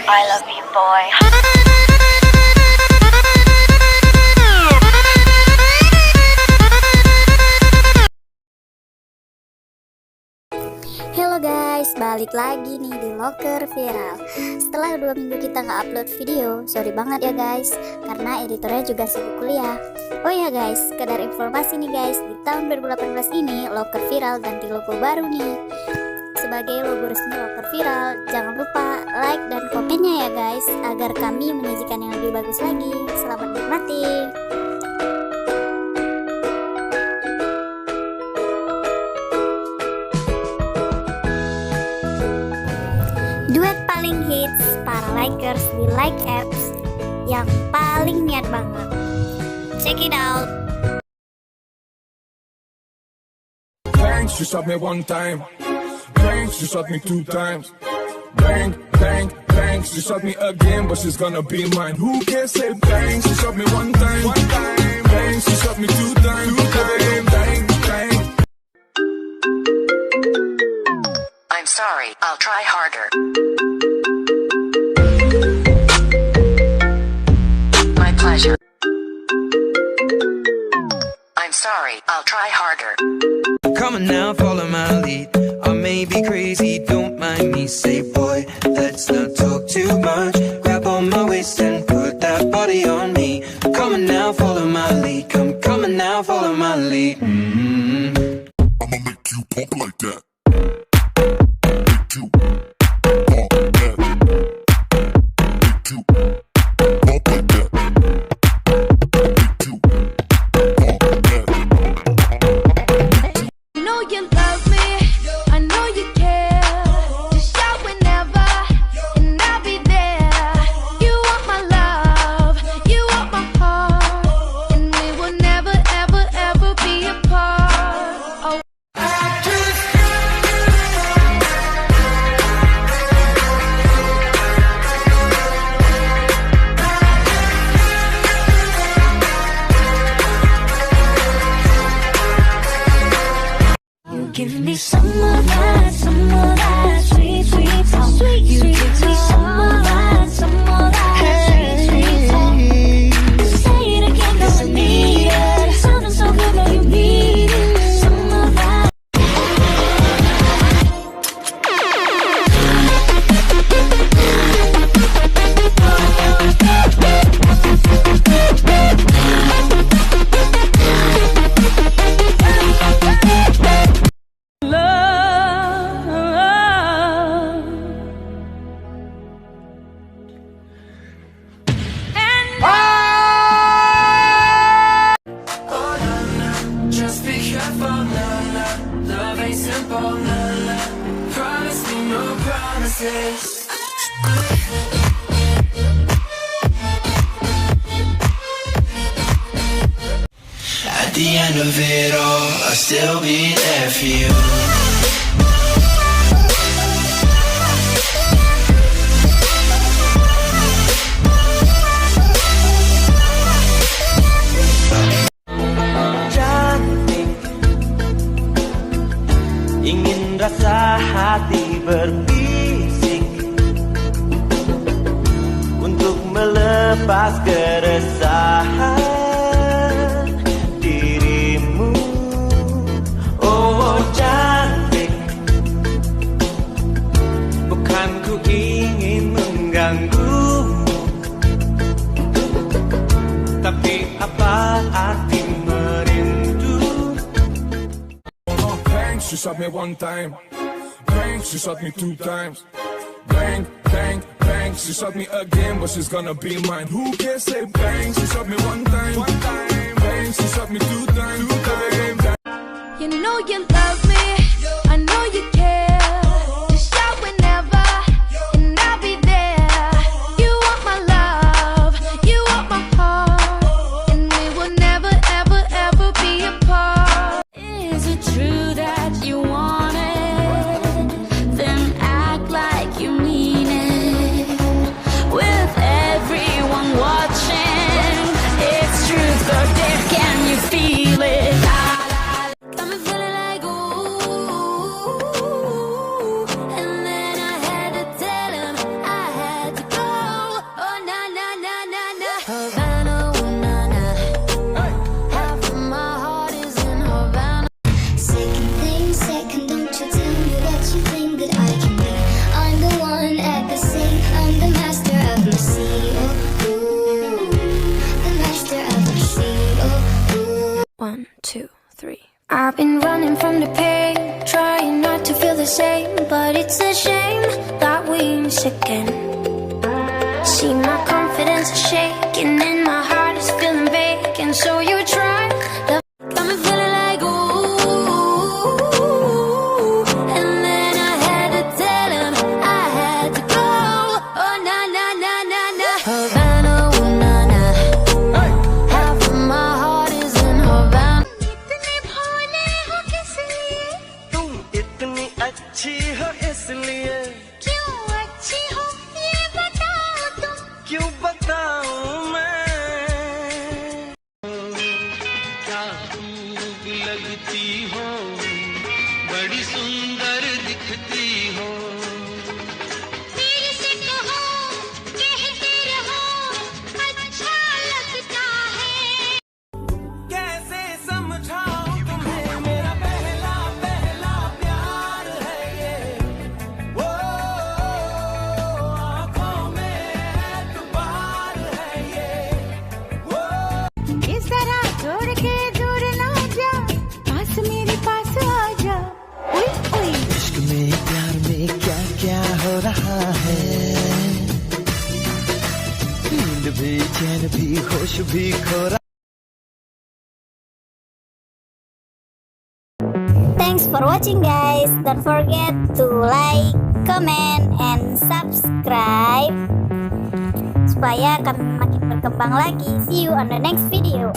I love you, boy. Halo guys, balik lagi nih di Loker Viral. Setelah 2 minggu kita nggak upload video, sorry banget ya guys, karena editornya juga sibuk kuliah. Oh ya guys, sekedar informasi nih guys, di tahun 2018 ini Loker Viral ganti logo baru nih. Sebagai logo resmi Loker Viral, jangan lupa like dan komennya ya guys, agar kami menyajikan yang lebih bagus lagi. Selamat menikmati. Duet paling hits para likers di Like Apps yang paling niat banget. Check it out. Bang, she shot me 1 time. Bang, she shot me 2 times. Bang, bang, bang, she shot me again, but she's gonna be mine. Who can say bang? She shot me 1 time. Bang, she shot me 2 times. Bang, bang, bang. I'm sorry, I'll try harder. My pleasure. I'm sorry, I'll try harder. Come on now, follow my lead. I may be crazy, don't mind me. Say boy, let's not talk too much. Grab on my waist and put that body on me. Come on now, follow my lead. Come on now, follow my lead. I'ma make you pump like that. Make you pump like that. Make you pump like that. Make you pump like that. I know you love me, I know you care. Just shout whenever, and I'll be there. You want my love, you want my heart, and we will never, ever, ever be apart. Oh. Give me some of that sweet, sweet talk. You give me some of that sweet, sweet talk. Say it again, 'cause I need it. Sounding so good, now you need it. Some of that. Just be careful, la la. Love ain't simple, la la. Promise me no promises. At the end of it all, I'll still be there for you. Ingin rasa hati berbisik untuk melepas keresahan dirimu. Oh cantik, bukan ku ingin mengganggumu, tapi apa arti merindu? Bang, she shot me 1 time. Bang, she shot me 2 times. Bang, bang, bang, she shot me again, but she's gonna be mine. Who can say bang? She shot me 1 time. Bang, she shot me 2 times. Bang. You know you love me, I know you care. Just shout whenever, and I'll be there. You want my love, you want my heart, and we will never, ever, ever be apart. Is it true that you want it? Then act like you mean it. With everyone watching, it's truth or dare. Can you feel it? Got me feeling like ooh. 1, 2, 3. I've been running from the pain, trying not to feel the same, but it's a shame that we miss again. See, my confidence is shaking and my heart is feeling vacant, so you try to got me feeling like ooh, and then I had to tell him I had to go. Oh na na na na na, Havana, ooh na na. Half of my heart is in Havana. इतने भोले हो किस लिए? तुम इतनी अच्छी हो इसलिए। क्यों अच्छी हो ये बताओ तुम। क्यों बताऊं मैं? क्या खूब लगती हो, बड़ी सुंदर दिखती हो। मेरे से कहो, कहते रहो, अच्छा लगता है। कैसे समझाऊं तुम्हें, मेरा पहला पहला प्यार है ये। वो आँखों में एतबार है ये। वो इस तरह छोड़ के दूर ना जा, पास मेरे पास आ जा। उई उई इश्क में प्यार में क्या क्या हो रहा है, नींद भी चैन भी होश भी खो रहा। Thanks for watching guys. Don't forget to like, comment, and subscribe supaya kami makin berkembang lagi. See you on the next video.